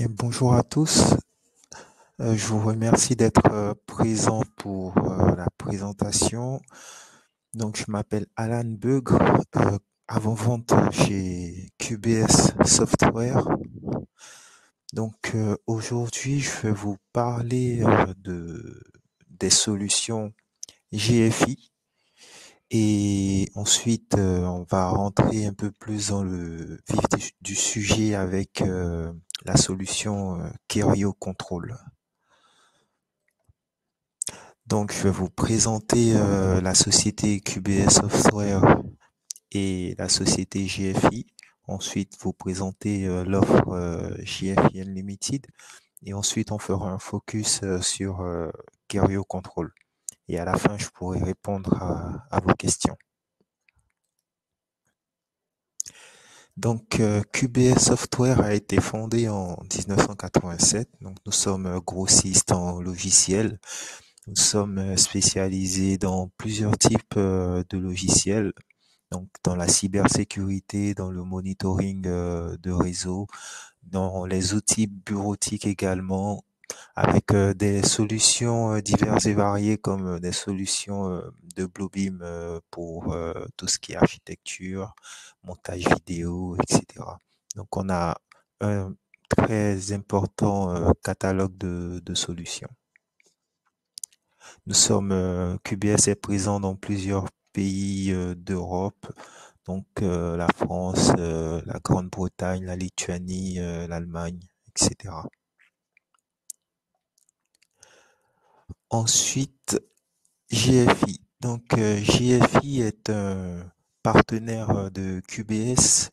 Bien, bonjour à tous. Je vous remercie d'être présent pour la présentation. Donc, je m'appelle Alan Beugre, avant-vente chez QBS Software. Donc, aujourd'hui, je vais vous parler des solutions GFI. Et ensuite, on va rentrer un peu plus dans le vif du sujet avec la solution Kerio Control. Donc, je vais vous présenter la société QBS Software et la société GFI. Ensuite, vous présenter l'offre GFI Unlimited. Et ensuite, on fera un focus sur Kerio Control. Et à la fin, je pourrai répondre à vos questions. Donc, QBS Software a été fondé en 1987. Donc, nous sommes grossistes en logiciels. Nous sommes spécialisés dans plusieurs types de logiciels, donc dans la cybersécurité, dans le monitoring de réseau, dans les outils bureautiques également, avec des solutions diverses et variées comme des solutions de Bluebeam pour tout ce qui est architecture, montage vidéo, etc. Donc on a un très important catalogue de solutions. Nous sommes, QBS est présent dans plusieurs pays d'Europe, donc la France, la Grande-Bretagne, la Lituanie, l'Allemagne, etc. Ensuite, GFI. Donc GFI est un partenaire de QBS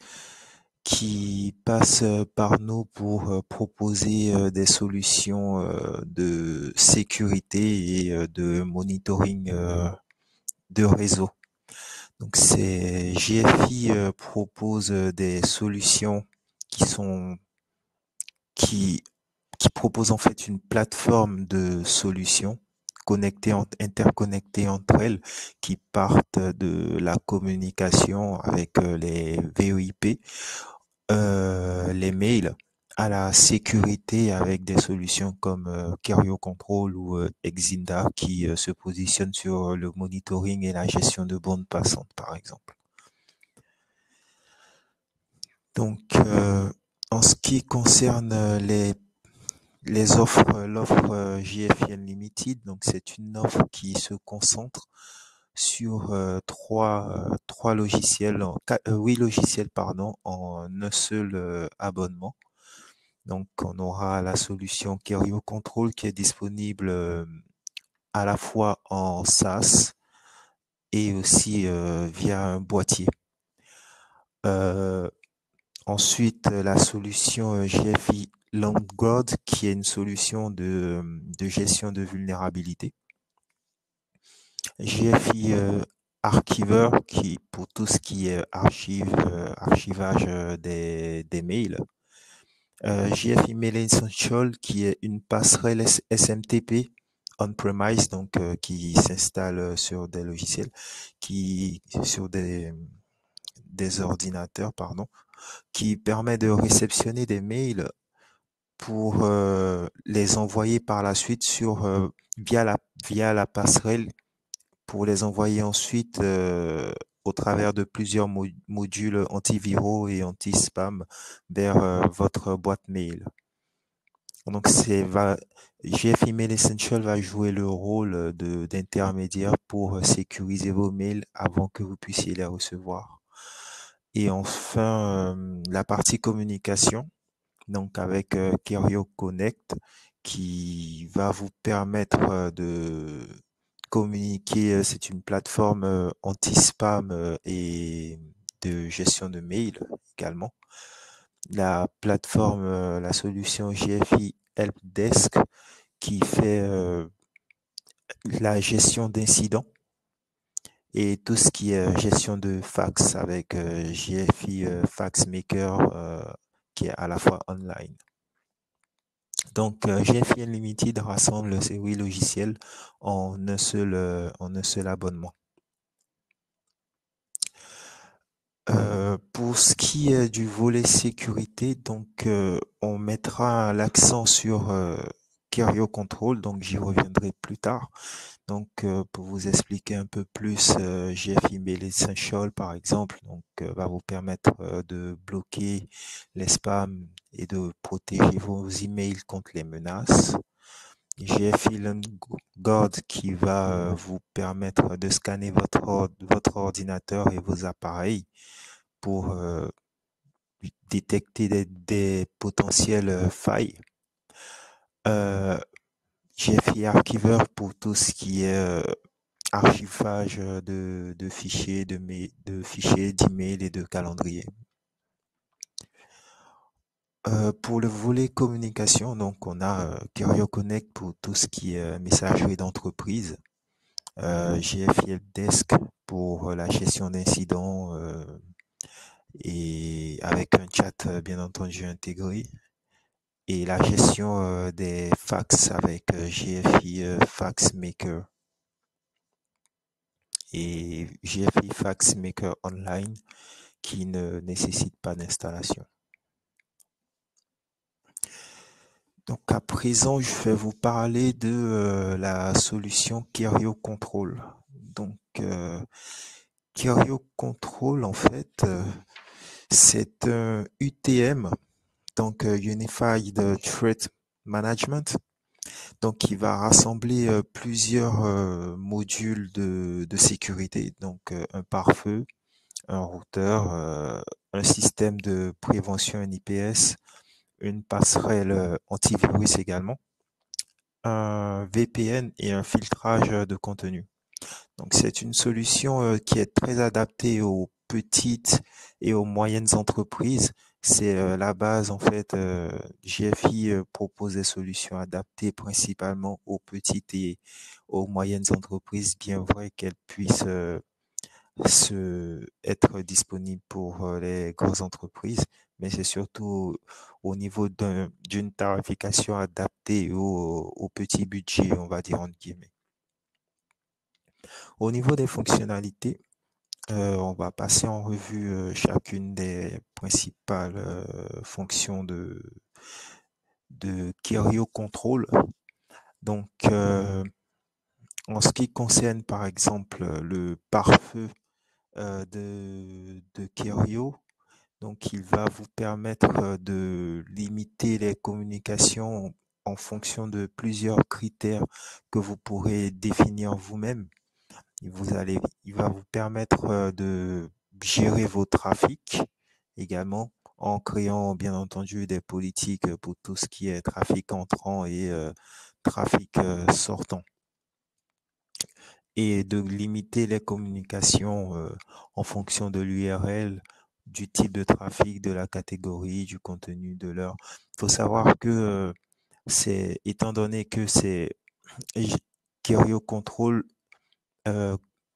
qui passe par nous pour proposer des solutions de sécurité et de monitoring de réseau. Donc c'est GFI propose des solutions qui sont qui qui proposent en fait une plateforme de solutions interconnectées entre elles, qui partent de la communication avec les VoIP, les mails, à la sécurité avec des solutions comme Kerio Control ou Exinda qui se positionnent sur le monitoring et la gestion de bandes passantes, par exemple. Donc, en ce qui concerne les offres, l'offre GFI Unlimited, donc c'est une offre qui se concentre sur trois logiciels, huit logiciels pardon, en un seul abonnement. Donc, on aura la solution Kerio Control qui est disponible à la fois en SaaS et aussi via un boîtier. Ensuite, la solution GFI LongGuard qui est une solution de gestion de vulnérabilité. GFI Archiver qui pour tout ce qui est archivage des mails. GFI Mail Essential qui est une passerelle SMTP on-premise, donc qui s'installe sur des logiciels, sur des ordinateurs, pardon, qui permet de réceptionner des mails pour les envoyer par la suite via la passerelle, pour les envoyer ensuite au travers de plusieurs modules antiviraux et anti-spam vers votre boîte mail. Donc GFI Mail Essential va jouer le rôle d'intermédiaire pour sécuriser vos mails avant que vous puissiez les recevoir. Et enfin, la partie communication, donc avec Kerio Connect, qui va vous permettre de communiquer. C'est une plateforme anti-spam et de gestion de mails également. La plateforme, la solution GFI Helpdesk qui fait la gestion d'incidents et tout ce qui est gestion de fax avec GFI FaxMaker qui est à la fois online. Donc GFI Unlimited rassemble ces 8 logiciels en un seul abonnement. Pour ce qui est du volet sécurité, on mettra l'accent sur Curio Control, donc j'y reviendrai plus tard. Pour vous expliquer un peu plus, GF Email Essential, par exemple, va vous permettre de bloquer les spams et de protéger vos emails contre les menaces. GF Email Guard qui va vous permettre de scanner votre ordinateur et vos appareils pour détecter des potentielles failles. GFI Archiver pour tout ce qui est archivage de fichiers, de fichiers, d'emails et de calendrier. Pour le volet communication, on a Curio Connect pour tout ce qui est messagerie d'entreprise, GFI Helpdesk pour la gestion d'incidents et avec un chat bien entendu intégré, et la gestion des fax avec GFI Fax Maker et GFI Fax Maker Online qui ne nécessite pas d'installation. Donc à présent, je vais vous parler de la solution Curio Control. Curio Control, en fait, c'est un UTM, Unified Threat Management, qui va rassembler plusieurs modules de sécurité, un pare-feu, un routeur, un système de prévention NIPS, une passerelle antivirus également, un VPN et un filtrage de contenu. Donc c'est une solution qui est très adaptée aux petites et aux moyennes entreprises. C'est la base en fait. GFI propose des solutions adaptées principalement aux petites et aux moyennes entreprises, bien vrai qu'elles puissent être disponibles pour les grosses entreprises, mais c'est surtout au niveau d'une tarification adaptée au petit budget, on va dire entre guillemets. Au niveau des fonctionnalités, on va passer en revue chacune des principales fonctions de Curio Control. En ce qui concerne par exemple le pare-feu de Curio, il va vous permettre de limiter les communications en fonction de plusieurs critères que vous pourrez définir vous-même. Il va vous permettre de gérer vos trafics également en créant bien entendu des politiques pour tout ce qui est trafic entrant et trafic sortant, et de limiter les communications en fonction de l'URL, du type de trafic, de la catégorie, du contenu, de l'heure. Il faut savoir que étant donné que c'est Curio Control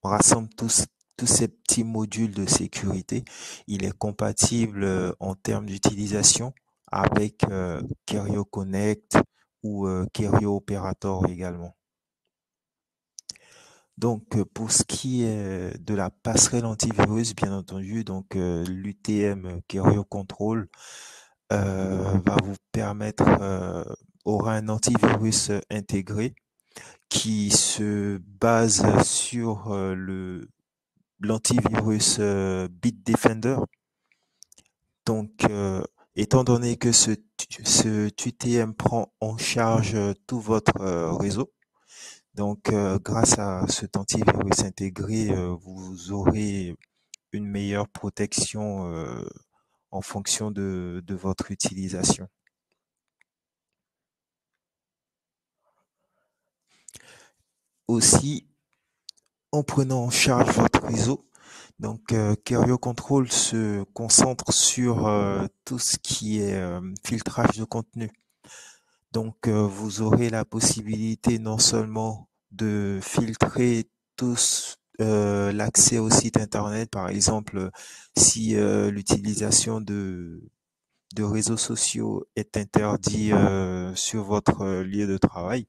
rassemble tous ces petits modules de sécurité, il est compatible en termes d'utilisation avec Curio Connect ou Curio Operator également. Pour ce qui est de la passerelle antivirus, bien entendu, l'UTM Curio Control va vous permettre, aura un antivirus intégré qui se base sur l'antivirus Bitdefender. Étant donné que ce UTM prend en charge tout votre réseau, grâce à cet antivirus intégré, vous aurez une meilleure protection en fonction de votre utilisation. Aussi, en prenant en charge votre réseau, Curio Control se concentre sur tout ce qui est filtrage de contenu. Vous aurez la possibilité non seulement de filtrer l'accès au site internet, par exemple, si l'utilisation de réseaux sociaux est interdit sur votre lieu de travail,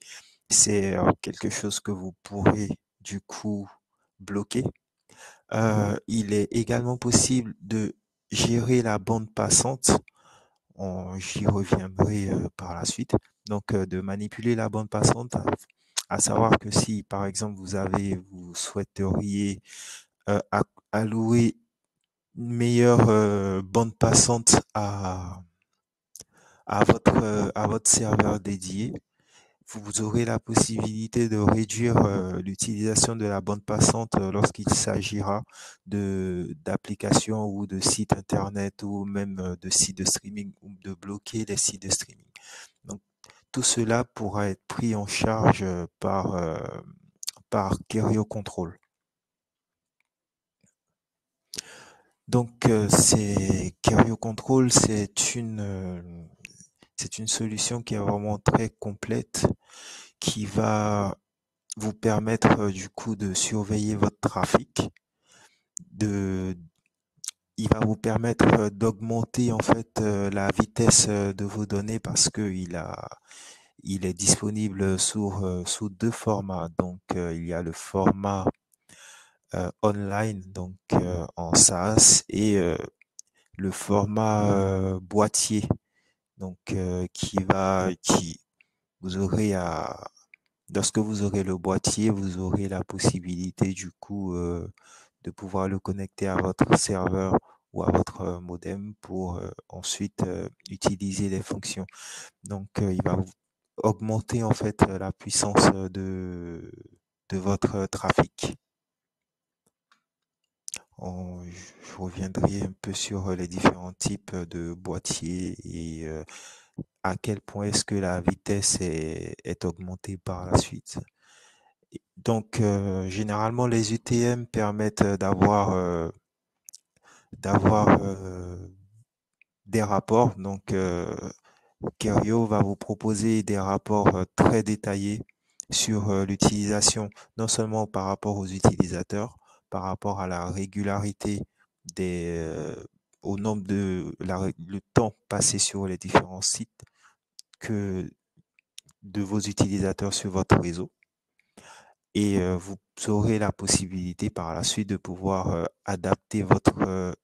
c'est quelque chose que vous pourrez du coup bloquer. Il est également possible de gérer la bande passante, j'y reviendrai par la suite. Donc, de manipuler la bande passante, à savoir que si, par exemple, vous souhaiteriez allouer une meilleure bande passante à votre serveur dédié, vous aurez la possibilité de réduire l'utilisation de la bande passante lorsqu'il s'agira d'applications ou de sites internet ou même de sites de streaming ou de bloquer les sites de streaming. Donc, tout cela pourra être pris en charge par Kerio Control. Donc, Kerio Control, c'est une solution qui est vraiment très complète, qui va vous permettre du coup de surveiller votre trafic, de, il va vous permettre d'augmenter en fait la vitesse de vos données parce que il est disponible sous deux formats. Donc, il y a le format online, donc en SaaS, et le format boîtier, donc vous aurez lorsque vous aurez le boîtier, vous aurez la possibilité du coup de pouvoir le connecter à votre serveur ou à votre modem pour ensuite utiliser les fonctions. Donc, il va augmenter en fait la puissance de votre trafic. Je reviendrai un peu sur les différents types de boîtiers et à quel point est-ce que la vitesse est augmentée par la suite. Donc, généralement, les UTM permettent d'avoir des rapports. Donc, Kerio va vous proposer des rapports très détaillés sur l'utilisation, non seulement par rapport aux utilisateurs, par rapport à la régularité des, au nombre le temps passé sur les différents sites que de vos utilisateurs sur votre réseau. Et vous aurez la possibilité par la suite de pouvoir adapter votre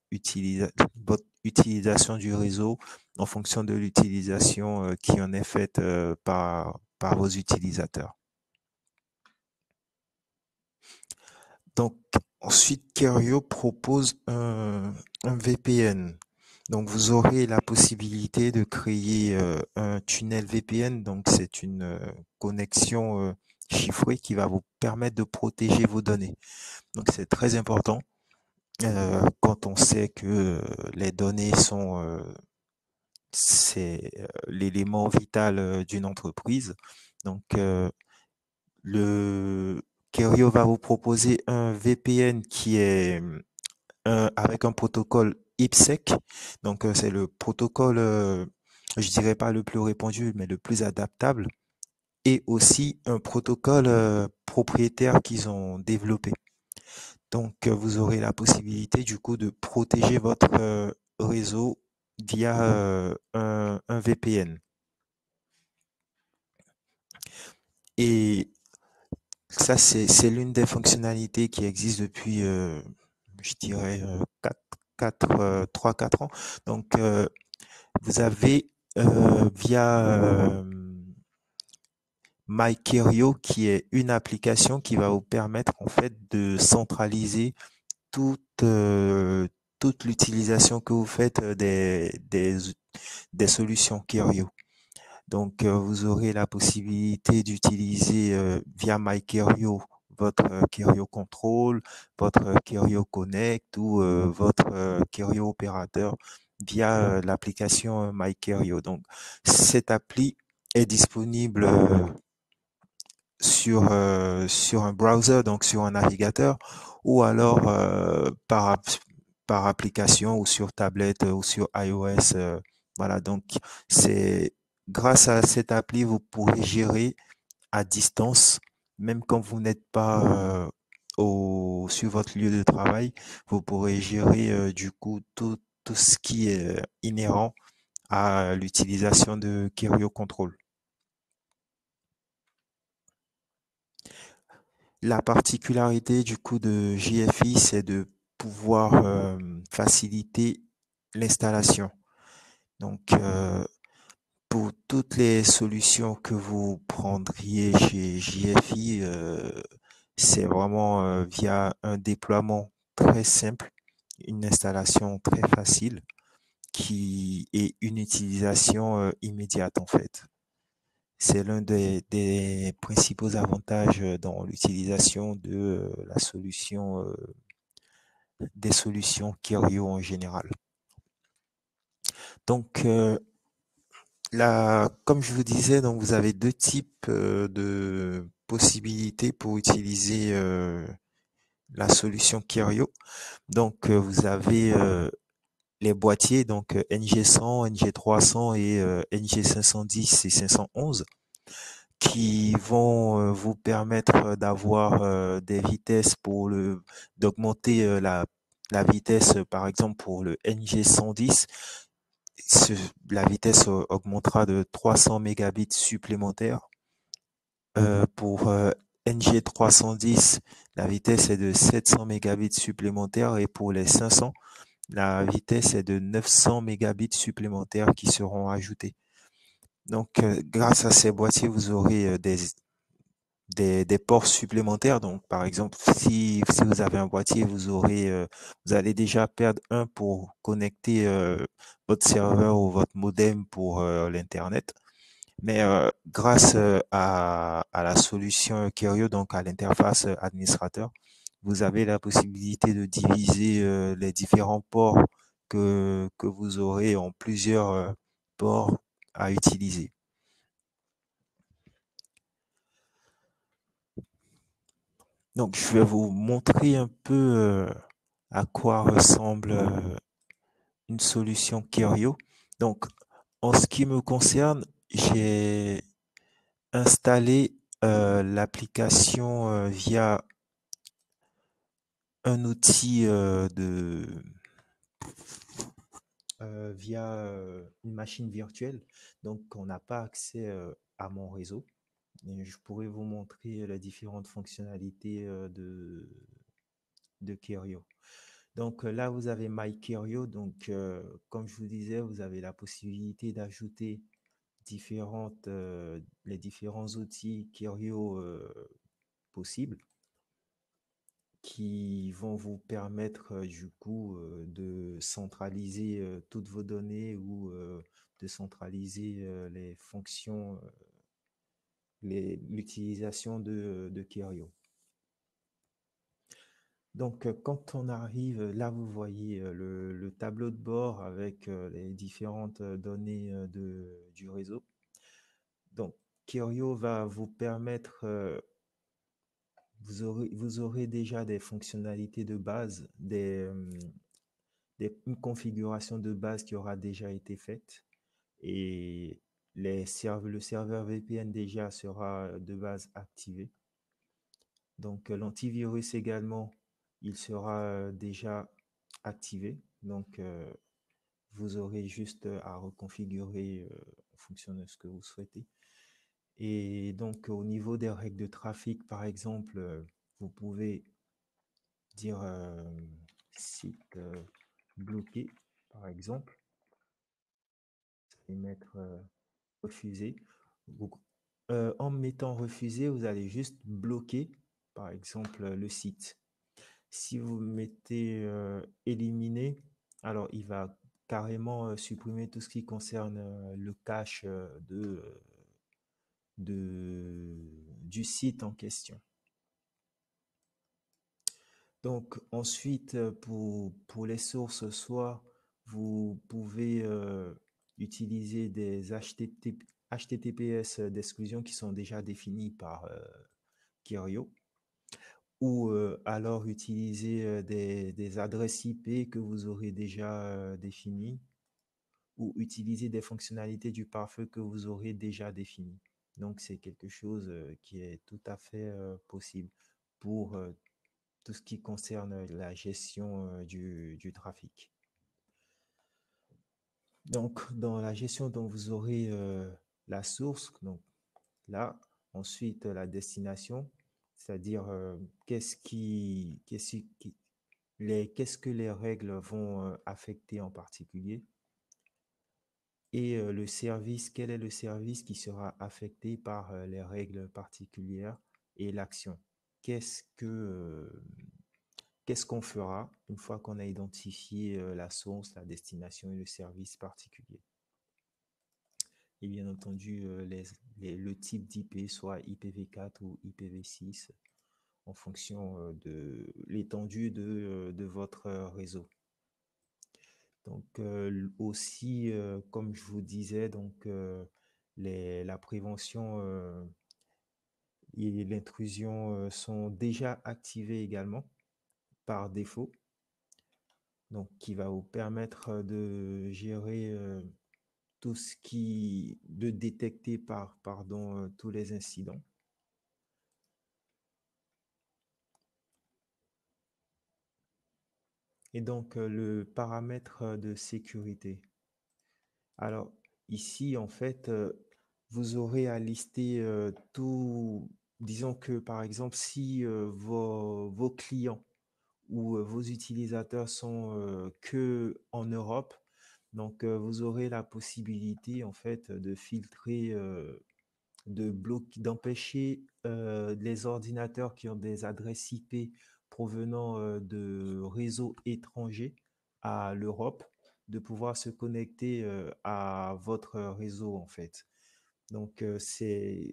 utilisation du réseau en fonction de l'utilisation qui en est faite par vos utilisateurs. Donc, ensuite, Kerio propose un VPN. Donc, vous aurez la possibilité de créer un tunnel VPN. Donc, c'est une connexion chiffrée qui va vous permettre de protéger vos données. Donc, c'est très important quand on sait que les données c'est l'élément vital d'une entreprise. Donc, le Kerio va vous proposer un VPN qui est avec un protocole IPsec. Donc, c'est le protocole, je dirais pas le plus répandu, mais le plus adaptable. Et aussi un protocole propriétaire qu'ils ont développé. Donc, vous aurez la possibilité du coup de protéger votre réseau via un VPN. Et ça, c'est l'une des fonctionnalités qui existe depuis, je dirais, 3-4 ans. Donc, vous avez via MyKerio, qui est une application qui va vous permettre en fait de centraliser toute, toute l'utilisation que vous faites des solutions Kerio. Donc, vous aurez la possibilité d'utiliser via MyKerio votre Kerio Control, votre Kerio Connect ou votre Kerio Opérateur via l'application MyKerio. Donc, cette appli est disponible sur un browser, donc sur un navigateur, ou alors par application ou sur tablette ou sur iOS. Voilà, donc c'est grâce à cette appli, vous pourrez gérer à distance, même quand vous n'êtes pas sur votre lieu de travail, vous pourrez gérer du coup tout ce qui est inhérent à l'utilisation de Kerio Control. La particularité du coup de JFI, c'est de pouvoir faciliter l'installation. Donc, pour toutes les solutions que vous prendriez chez JFI, c'est vraiment via un déploiement très simple, une installation très facile qui est une utilisation immédiate en fait. C'est l'un des principaux avantages dans l'utilisation de la solution, des solutions Kirio en général. Donc, comme je vous disais, donc vous avez deux types de possibilités pour utiliser la solution Kirio. Donc, vous avez les boîtiers, donc NG100, NG300 et NG510 et 511, qui vont vous permettre d'avoir des vitesses d'augmenter la vitesse, par exemple pour le NG110, la vitesse augmentera de 300 mégabits supplémentaires. Pour NG310, la vitesse est de 700 mégabits supplémentaires et pour les 500, la vitesse est de 900 mégabits supplémentaires qui seront ajoutés. Donc, grâce à ces boîtiers, vous aurez des ports supplémentaires. Donc, par exemple, si vous avez un boîtier, vous allez déjà perdre un pour connecter votre serveur ou votre modem pour l'Internet. Mais grâce à la solution Kerio, donc à l'interface administrateur, vous avez la possibilité de diviser les différents ports que vous aurez en plusieurs ports à utiliser. Donc, je vais vous montrer un peu à quoi ressemble une solution Kerio. Donc, en ce qui me concerne, j'ai installé l'application via un outil via une machine virtuelle. Donc, on n'a pas accès à mon réseau. Et je pourrais vous montrer les différentes fonctionnalités de Kerio. Donc là, vous avez My Kerio. Donc, comme je vous disais, vous avez la possibilité d'ajouter les différents outils Kerio possibles qui vont vous permettre du coup de centraliser toutes vos données ou de centraliser les fonctions, l'utilisation de Kerio. Donc, quand on arrive, là, vous voyez le tableau de bord avec les différentes données du réseau. Donc, Kerio va vous permettre, vous aurez déjà des fonctionnalités de base, une configuration de base qui aura déjà été faite et le serveur VPN déjà sera de base activé. Donc, l'antivirus également, il sera déjà activé. Donc, vous aurez juste à reconfigurer en fonction de ce que vous souhaitez. Et donc, au niveau des règles de trafic, par exemple, vous pouvez dire site bloqué, par exemple, et mettre refusé. En mettant refusé, vous allez juste bloquer, par exemple, le site. Si vous mettez éliminer, alors il va carrément supprimer tout ce qui concerne le cache du site en question. Donc ensuite, pour les sources, soit vous pouvez utiliser des HTTPS d'exclusion qui sont déjà définis par Kerio, ou alors utiliser des adresses IP que vous aurez déjà définies, ou utiliser des fonctionnalités du pare-feu que vous aurez déjà définies. Donc, c'est quelque chose qui est tout à fait possible pour tout ce qui concerne la gestion du trafic. Donc, dans la gestion, donc, vous aurez la source, donc là, ensuite la destination, c'est-à-dire qu'est-ce qui qu'est-ce que les règles vont affecter en particulier et le service, quel est le service qui sera affecté par les règles particulières et l'action. Qu'est-ce que, qu'est-ce qu'on fera une fois qu'on a identifié la source, la destination et le service particulier? Et bien entendu, le type d'IP, soit IPv4 ou IPv6, en fonction de l'étendue de votre réseau. Donc aussi, comme je vous disais, donc la prévention et l'intrusion sont déjà activées également par défaut, donc qui va vous permettre de gérer tout ce qui, de détecter pardon, tous les incidents. Et donc le paramètre de sécurité. Alors ici, en fait, vous aurez à lister tout. Disons que par exemple, si vos clients ou vos utilisateurs sont que en Europe, donc vous aurez la possibilité en fait de filtrer, d'empêcher les ordinateurs qui ont des adresses IP provenant de réseaux étrangers à l'Europe de pouvoir se connecter à votre réseau en fait. Donc c'est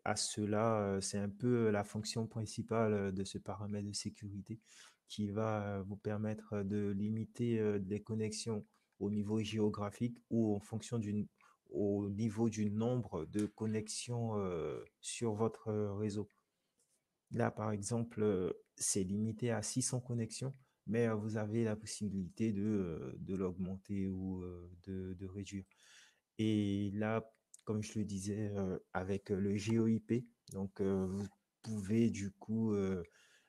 à cela, c'est un peu la fonction principale de ce paramètre de sécurité qui va vous permettre de limiter les connexions au niveau géographique ou en fonction au niveau du nombre de connexions sur votre réseau. Là, par exemple, c'est limité à 600 connexions, mais vous avez la possibilité de l'augmenter ou de réduire. Et là, comme je le disais, avec le GeoIP, donc vous pouvez du coup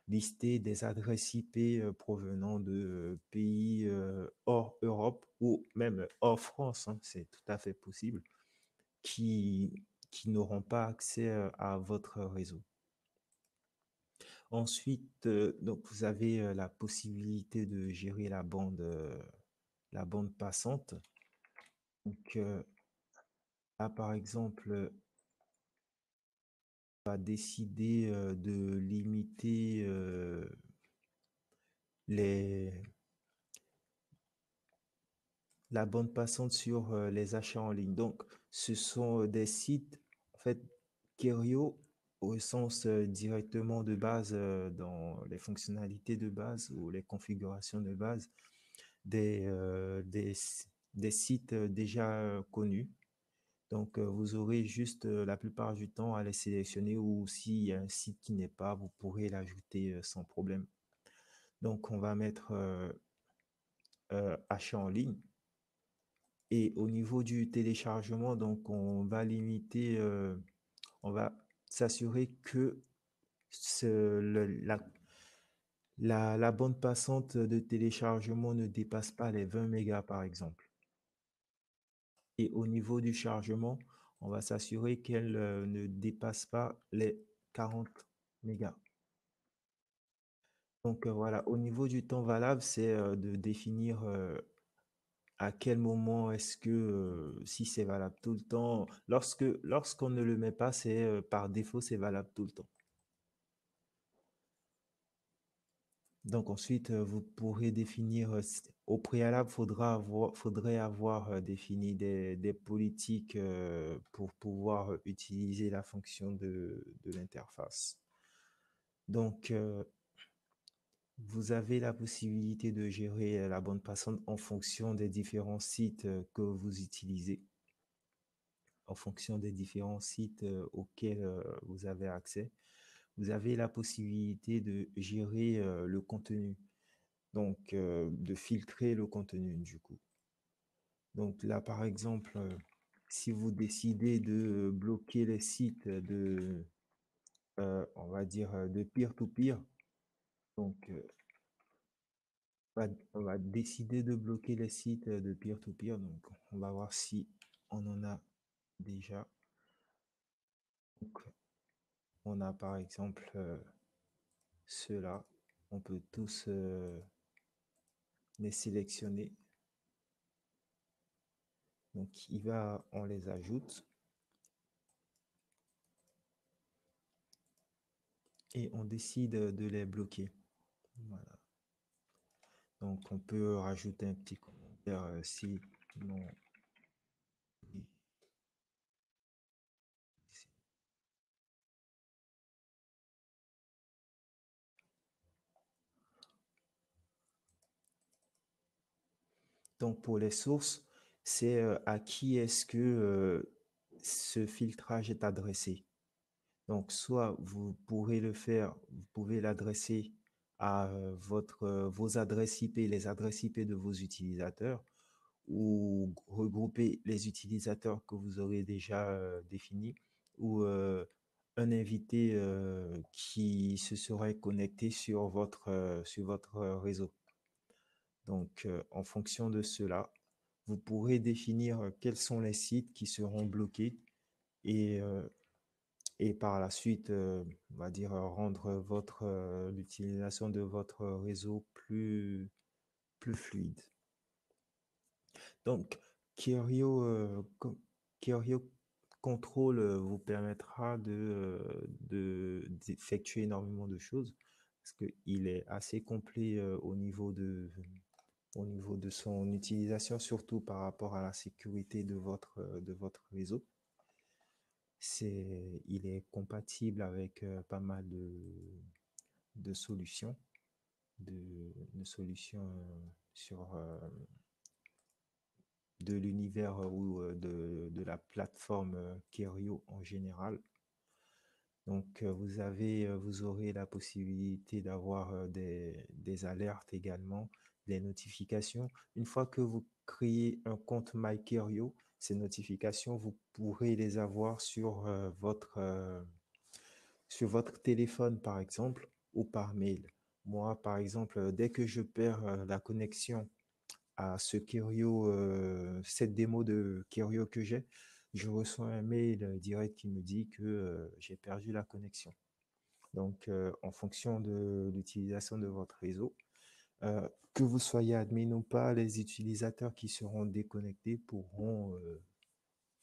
lister des adresses IP provenant de pays hors Europe ou même hors France, hein, c'est tout à fait possible, qui n'auront pas accès à votre réseau. Ensuite, donc vous avez la possibilité de gérer la bande passante. Donc là, par exemple, on va décider de limiter les, la bande passante sur les achats en ligne. Donc, ce sont des sites, en fait, Kerio, au sens directement de base dans les fonctionnalités de base ou les configurations de base des, des sites déjà connus. Donc, vous aurez juste la plupart du temps à les sélectionner ou s'il y a un site qui n'est pas, vous pourrez l'ajouter sans problème. Donc, on va mettre achat en ligne. Et au niveau du téléchargement, donc on va limiter, on va s'assurer que la bande passante de téléchargement ne dépasse pas les 20 mégas par exemple. Et au niveau du chargement, on va s'assurer qu'elle ne dépasse pas les 40 mégas. Donc voilà, au niveau du temps valable, c'est de définir à quel moment est-ce que, si c'est valable tout le temps, lorsqu'on ne le met pas, c'est par défaut, c'est valable tout le temps. Donc ensuite, vous pourrez définir, au préalable, faudrait avoir défini des politiques pour pouvoir utiliser la fonction de l'interface. Donc, vous avez la possibilité de gérer la bande passante en fonction des différents sites que vous utilisez, en fonction des différents sites auxquels vous avez accès. Vous avez la possibilité de gérer le contenu, donc de filtrer le contenu du coup. Donc là, par exemple, si vous décidez de bloquer les sites on va dire, de peer-to-peer, donc on va décider de bloquer les sites de peer-to-peer. Donc, on va voir si on en a déjà. Donc, on a par exemple ceux-là. On peut tous les sélectionner. Donc, on les ajoute et on décide de les bloquer. Voilà. Donc, on peut rajouter un petit commentaire si non. Donc, pour les sources, c'est à qui est-ce que ce filtrage est adressé. Donc, soit vous pourrez le faire, vous pouvez l'adresser à vos adresses IP, les adresses IP de vos utilisateurs, ou regrouper les utilisateurs que vous aurez déjà définis, ou un invité qui se serait connecté sur votre réseau. Donc, en fonction de cela, vous pourrez définir quels sont les sites qui seront bloqués et, et par la suite, on va dire, rendre l'utilisation de votre réseau plus fluide. Donc, Kerio, Kerio Control vous permettra d'effectuer énormément de choses parce qu'il est assez complet au niveau de son utilisation, surtout par rapport à la sécurité de votre réseau. Il est compatible avec pas mal de solutions, de solutions sur de l'univers ou de la plateforme Kerio en général. Donc, vous aurez la possibilité d'avoir des alertes également, des notifications. Une fois que vous créez un compte MyKerio, ces notifications, vous pourrez les avoir sur votre téléphone, par exemple, ou par mail. Moi, par exemple, dès que je perds la connexion à cette démo de Kerio que j'ai, je reçois un mail direct qui me dit que j'ai perdu la connexion. Donc, en fonction de l'utilisation de votre réseau, que vous soyez admin ou pas, les utilisateurs qui seront déconnectés pourront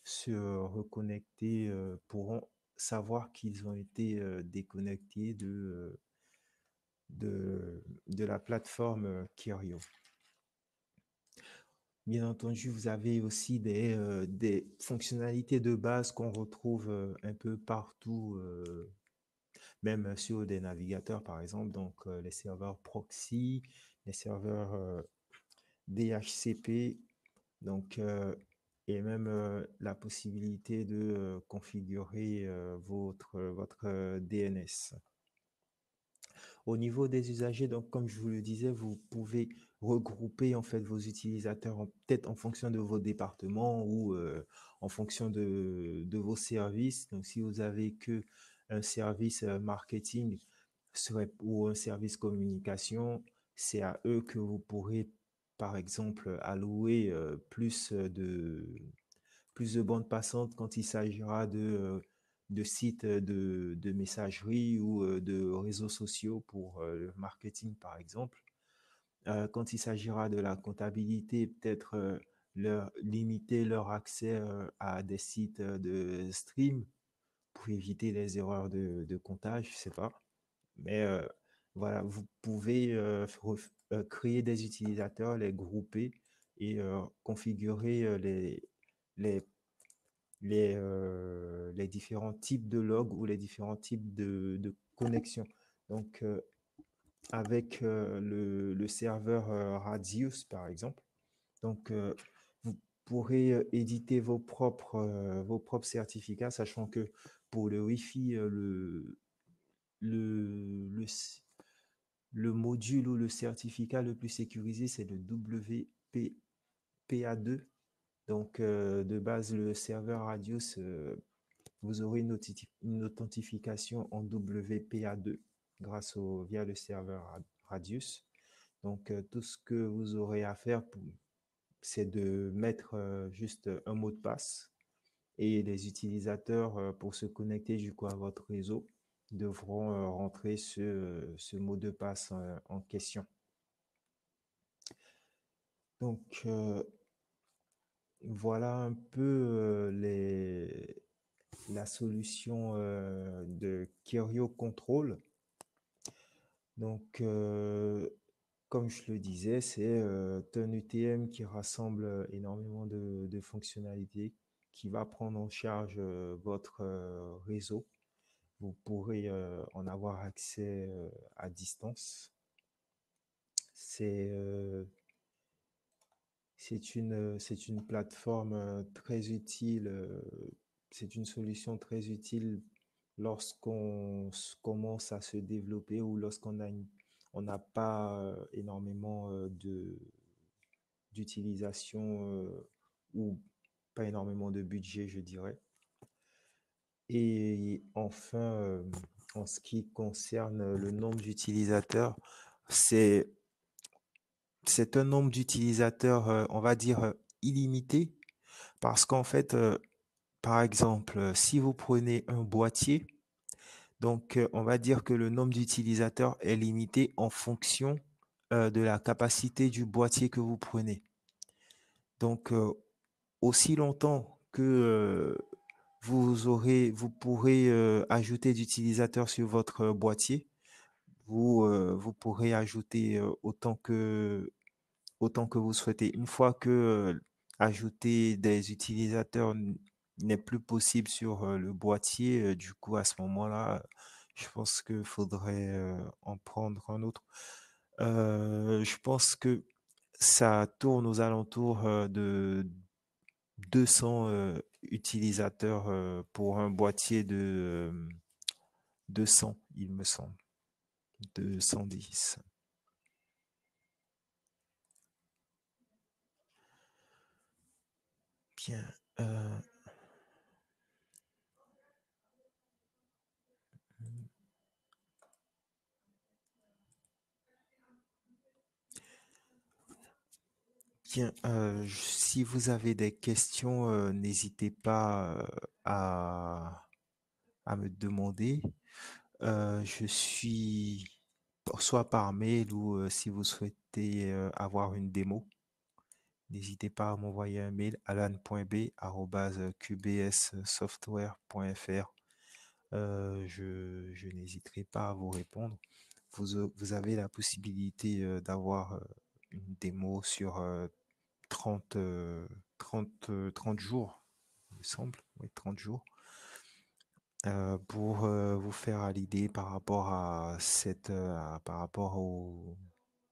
se reconnecter, pourront savoir qu'ils ont été déconnectés de la plateforme Kerio. Bien entendu, vous avez aussi des fonctionnalités de base qu'on retrouve un peu partout, même sur des navigateurs, par exemple. Donc, les serveurs proxy, les serveurs DHCP, donc, et même la possibilité de configurer votre DNS. Au niveau des usagers, donc comme je vous le disais, vous pouvez regrouper en fait vos utilisateurs peut-être en fonction de vos départements ou en fonction de vos services. Donc si vous avez que un service marketing ou un service communication, c'est à eux que vous pourrez par exemple allouer plus de bandes passantes quand il s'agira de sites de messagerie ou de réseaux sociaux pour le marketing, par exemple. Quand il s'agira de la comptabilité, peut-être limiter leur accès à des sites de stream pour éviter les erreurs de comptage, je sais pas. Mais voilà, vous pouvez créer des utilisateurs, les grouper et configurer les les différents types de logs ou les différents types de connexions. Donc, avec le serveur Radius, par exemple, donc, vous pourrez éditer vos propres certificats, sachant que pour le Wi-Fi, le, le, le module ou le certificat le plus sécurisé, c'est le WPA2. Donc, de base, le serveur Radius, vous aurez une authentification en WPA2 via le serveur Radius. Donc, tout ce que vous aurez à faire, c'est de mettre juste un mot de passe et les utilisateurs pour se connecter du coup à votre réseau devront rentrer ce mot de passe en question. Donc, voilà un peu la solution de Curio Control. Donc, comme je le disais, c'est un UTM qui rassemble énormément de fonctionnalités, qui va prendre en charge votre réseau. Vous pourrez en avoir accès à distance. C'est c'est une plateforme très utile, c'est une solution très utile lorsqu'on commence à se développer ou lorsqu'on on n'a pas énormément d'utilisation ou pas énormément de budget, je dirais. Et enfin, en ce qui concerne le nombre d'utilisateurs, c'est c'est un nombre d'utilisateurs, on va dire, illimité, parce qu'en fait, par exemple, si vous prenez un boîtier, donc on va dire que le nombre d'utilisateurs est limité en fonction de la capacité du boîtier que vous prenez. Donc, aussi longtemps que vous pourrez ajouter d'utilisateurs sur votre boîtier, vous pourrez ajouter autant que vous souhaitez. Une fois que ajouter des utilisateurs n'est plus possible sur le boîtier, du coup, à ce moment-là, je pense qu'il faudrait en prendre un autre. Je pense que ça tourne aux alentours de 200 utilisateurs pour un boîtier de 200, il me semble, de 110. Bien. Bien, si vous avez des questions, n'hésitez pas à me demander. Je suis soit par mail ou si vous souhaitez avoir une démo, n'hésitez pas à m'envoyer un mail alan.b@qbssoftware.fr. Je n'hésiterai pas à vous répondre. Vous avez la possibilité d'avoir une démo sur 30, 30 jours, il me semble, oui, 30 jours, pour vous faire à l'idée par rapport à par rapport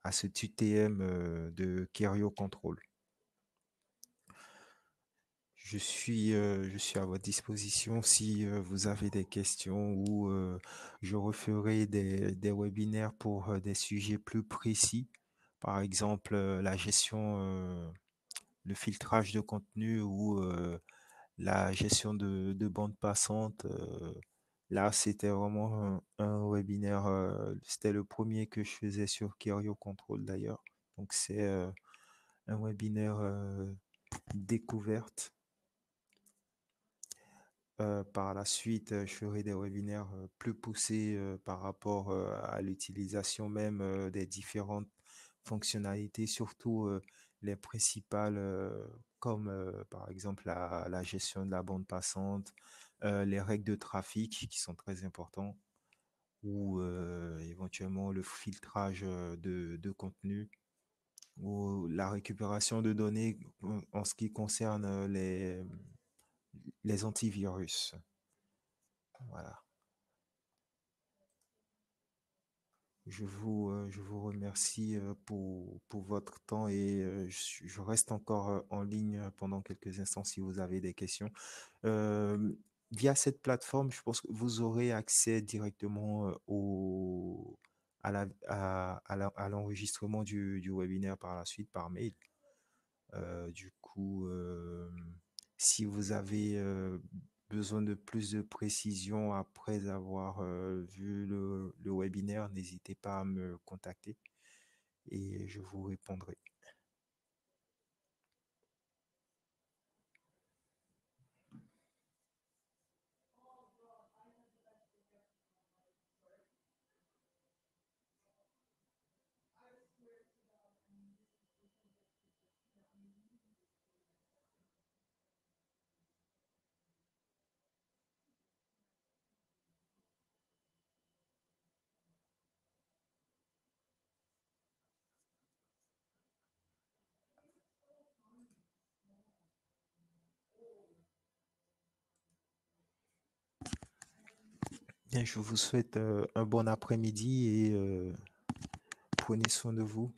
à ce UTM de Kerio Control. Je suis à votre disposition si vous avez des questions ou je referai des webinaires pour des sujets plus précis. Par exemple, la gestion, le filtrage de contenu ou la gestion de bande passante. Là, c'était vraiment un webinaire. C'était le premier que je faisais sur Kerio Control d'ailleurs. Donc, c'est un webinaire découverte. Par la suite, je ferai des webinaires plus poussés par rapport à l'utilisation même des différentes fonctionnalités, surtout les principales, comme par exemple la gestion de la bande passante, les règles de trafic qui sont très importants, ou éventuellement le filtrage de contenu, ou la récupération de données en ce qui concerne les antivirus. Voilà. Je vous remercie pour votre temps et je reste encore en ligne pendant quelques instants si vous avez des questions. Euh, Via cette plateforme, je pense que vous aurez accès directement à l'enregistrement du webinaire par la suite par mail. Du coup, si vous avez besoin de plus de précision après avoir vu le webinaire, n'hésitez pas à me contacter et je vous répondrai. Bien, je vous souhaite un bon après-midi et prenez soin de vous.